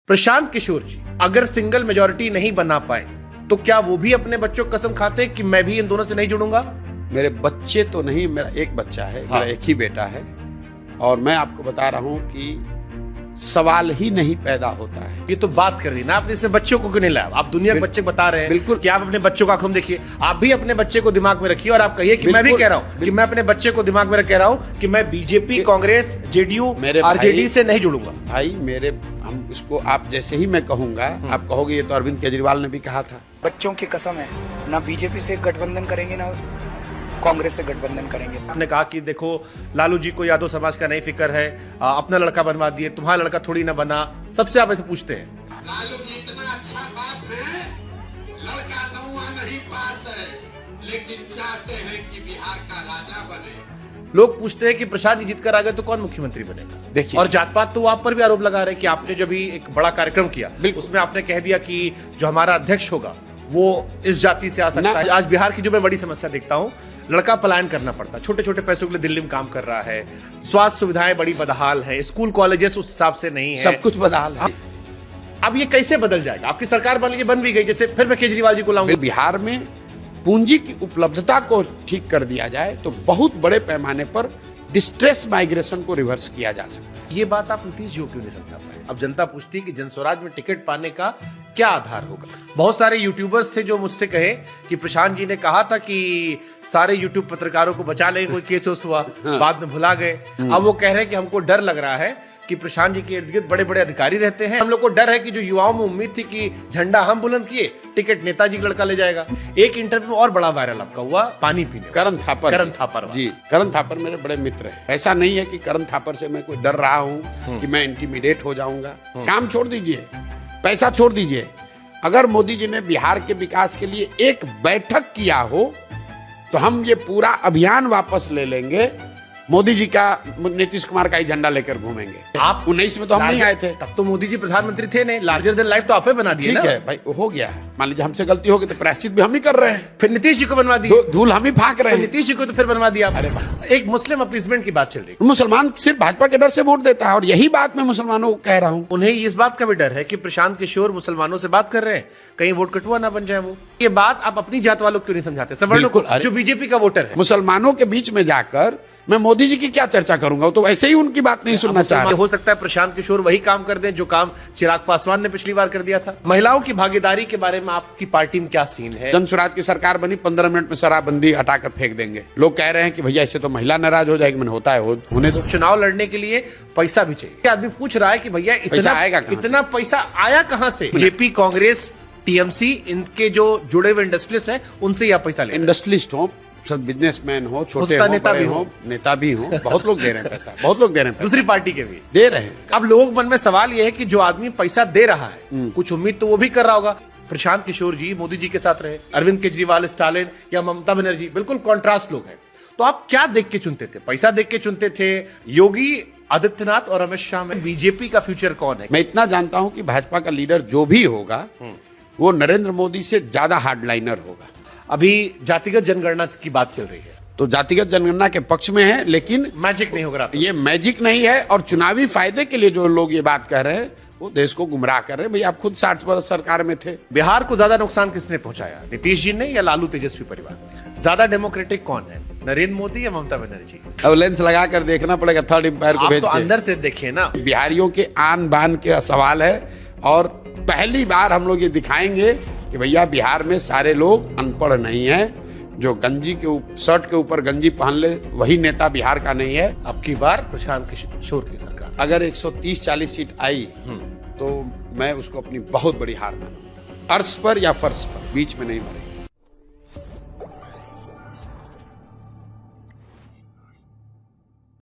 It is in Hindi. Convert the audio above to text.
प्रशांत किशोर जी अगर सिंगल मेजॉरिटी नहीं बना पाए तो क्या वो भी अपने बच्चों को कसम खाते कि मैं भी इन दोनों से नहीं जुड़ूंगा? मेरे बच्चे तो नहीं, मेरा एक बच्चा है। हाँ। मेरा एक ही बेटा है और मैं आपको बता रहा हूं कि सवाल ही नहीं पैदा होता है। ये तो बात कर रही ना आपने, इसमें बच्चों को क्यों नहीं लाया? आप दुनिया के बच्चे बता रहे हैं बिल्कुल कि आप अपने बच्चों का खून देखिए, आप भी अपने बच्चे को दिमाग में रखिए और आप कहिए कि मैं भी कह रहा हूं कि मैं अपने बच्चे को दिमाग में रख कह रहा हूं कि मैं बीजेपी, कांग्रेस, जेडीयू, आरजेडी से नहीं जुड़ूंगा। भाई मेरे, हम इसको आप जैसे ही मैं कहूंगा आप कहोगे ये तो अरविंद केजरीवाल ने भी कहा था। बच्चों की कसम है, ना बीजेपी से गठबंधन करेंगे ना कांग्रेस से गठबंधन करेंगे। आपने कहा कि देखो लालू जी को यादव समाज का नहीं फिक्र है, अपना लड़का बनवा दिए, तुम्हारा लड़का थोड़ी ना बना। सबसे आप ऐसे पूछते हैं, लालू जी इतना अच्छा बाप है, लड़का नौवा नहीं पास है, लेकिन चाहते हैं कि बिहार का राजा बने। लोग पूछते हैं कि प्रसाद जी जीतकर आ गए तो कौन मुख्यमंत्री बनेगा? देखिए, और जात पात तो आप पर भी आरोप लगा रहे हैं कि आपने जो भी एक बड़ा कार्यक्रम किया उसमें आपने कह दिया कि जो हमारा अध्यक्ष होगा वो इस जाति से आ सकता है। आज बिहार की जो मैं बड़ी समस्या देखता हूँ, लड़का पलायन करना पड़ता है, छोटे छोटे पैसों के लिए दिल्ली में काम कर रहा है, स्वास्थ्य सुविधाएं बड़ी बदहाल है, स्कूल कॉलेजेस उस हिसाब से नहीं है, सब कुछ बदहाल है। अब ये कैसे बदल जाएगा? आपकी सरकार मान लीजिए बन भी गई, जैसे फिर मैं केजरीवाल जी को लाऊंगा। बिहार में पूंजी की उपलब्धता को ठीक कर दिया जाए तो बहुत बड़े पैमाने पर डिस्ट्रेस माइग्रेशन को रिवर्स किया जा सकता है। ये बात आप नीतीश जी को क्यों नहीं समझा पाए? अब जनता पूछती है कि जनस्वराज में टिकट पाने का क्या आधार होगा? बहुत सारे यूट्यूबर्स थे जो मुझसे कहे कि प्रशांत जी ने कहा था कि सारे यूट्यूब पत्रकारों को बचा लेंगे, कोई केस हुआ, बाद में भुला गए। अब वो कह रहे हैं कि हमको डर लग रहा है कि प्रशांत जी के इर्द गिर्द बड़े बड़े अधिकारी रहते हैं, हम लोग को डर है कि जो युवाओं में उम्मीद थी कि झंडा हम बुलंद किए, टिकट नेताजी का लड़का ले जाएगा। एक इंटरव्यू में और बड़ा वायरल आपका हुआ पानी पीने, करण थापर जी। करण थापर मेरे बड़े मित्र हैं। ऐसा नहीं है कि करण थापर से मैं कोई डर रहा हूं कि मैं इंटिमिडेट हो जाऊंगा। काम छोड़ दीजिए, पैसा छोड़ दीजिए। अगर मोदी जी ने बिहार के विकास के लिए एक बैठक किया हो तो हम ये पूरा अभियान वापस ले लेंगे। मोदी जी का, नीतीश कुमार का ही झंडा लेकर घूमेंगे। आप 19 में तो हम नहीं आए थे, तब तो मोदी जी प्रधानमंत्री थे नहीं। लार्जर देन लाइफ तो आपे बना दिए ना। ठीक है भाई, हो गया। मान लीजिए हमसे गलती होगी तो प्रायश्चित भी हम ही कर रहे हैं, फिर नीतीश जी को बनवा दिया, धूल हम ही फांक रहे हैं। नीतीश जी को तो फिर बनवा दिया। एक मुस्लिम अपीसमेंट की बात चल रही है। मुसलमान सिर्फ भाजपा के डर से वोट देता है और यही बात मैं मुसलमानों को कह रहा हूँ। उन्हें इस बात का भी डर है कि प्रशांत किशोर मुसलमानों से बात कर रहे हैं, कहीं वोट कटुआ ना बन जाए वो। ये बात आप अपनी जात वालों को क्यों नहीं समझाते, सवर्णों को, जो बीजेपी का वोटर है? मुसलमानों के बीच में जाकर मैं मोदी जी की क्या चर्चा करूंगा? तो ऐसे ही उनकी बात नहीं सुनना चाह रहा। हो सकता है प्रशांत किशोर वही काम कर दे जो काम चिराग पासवान ने पिछली बार कर दिया था। महिलाओं की भागीदारी के बारे में आपकी पार्टी में क्या सीन है? जनस्वराज की सरकार बनी, 15 मिनट में शराबबंदी हटाकर फेंक देंगे। लोग कह रहे हैं कि भैया इससे तो महिला नाराज हो जाएगी। मैंने होता है होने दो। चुनाव लड़ने के लिए पैसा भी चाहिए। आदमी पूछ रहा है कि भैया इतना पैसा आया कहां से? जेपी, कांग्रेस, टीएमसी, इनके जो जुड़े हुए इंडस्ट्रियलिस्ट हैं उनसे यह पैसा ले। इंडस्ट्रियलिस्ट हो, सब बिजनेसमैन हो, छोटे हो, नेता भी हो, नेता भी हो, बहुत लोग दे रहे हैं पैसा, बहुत लोग दे रहे हैं। दूसरी पार्टी के भी दे रहे हैं। अब लोगों के मन में सवाल यह है कि जो आदमी पैसा दे रहा है कुछ उम्मीद तो वो भी कर रहा होगा। प्रशांत किशोर जी मोदी जी के साथ रहे, अरविंद केजरीवाल, स्टालिन या ममता बनर्जी बिल्कुल कॉन्ट्रास्ट लोग हैं। तो आप क्या देख के चुनते थे? पैसा देख के चुनते थे? योगी आदित्यनाथ और अमित शाह में बीजेपी का फ्यूचर कौन है? मैं इतना जानता हूं कि भाजपा का लीडर जो भी होगा वो नरेंद्र मोदी से ज्यादा हार्डलाइनर होगा। अभी जातिगत जनगणना की बात चल रही है तो जातिगत जनगणना के पक्ष में है, लेकिन मैजिक नहीं होगा। ये मैजिक नहीं है और चुनावी फायदे के लिए जो लोग ये बात कह रहे हैं वो देश को गुमराह कर रहे हैं। भाई आप खुद 60 वर्ष सरकार में थे। बिहार को ज्यादा नुकसान किसने पहुंचाया, नीतीश जी ने या लालू तेजस्वी परिवार? ज्यादा डेमोक्रेटिक कौन है, नरेंद्र मोदी या ममता बनर्जी? अब लेंस लगा कर देखना पड़ेगा थर्ड एम्पायर को भेज तो के। अंदर से देखिए ना। बिहारियों के आन बान के सवाल है और पहली बार हम लोग ये दिखाएंगे कि भैया बिहार में सारे लोग अनपढ़ नहीं है। जो गंजी के शर्ट के ऊपर गंजी पहन ले वही नेता बिहार का नहीं है। अब की बार प्रशांत किशोर की सरकार अगर 130-40 सीट आई तो मैं उसको अपनी बहुत बड़ी हार मानूंगा। अर्श पर या फर्श पर, बीच में नहीं मरेगी।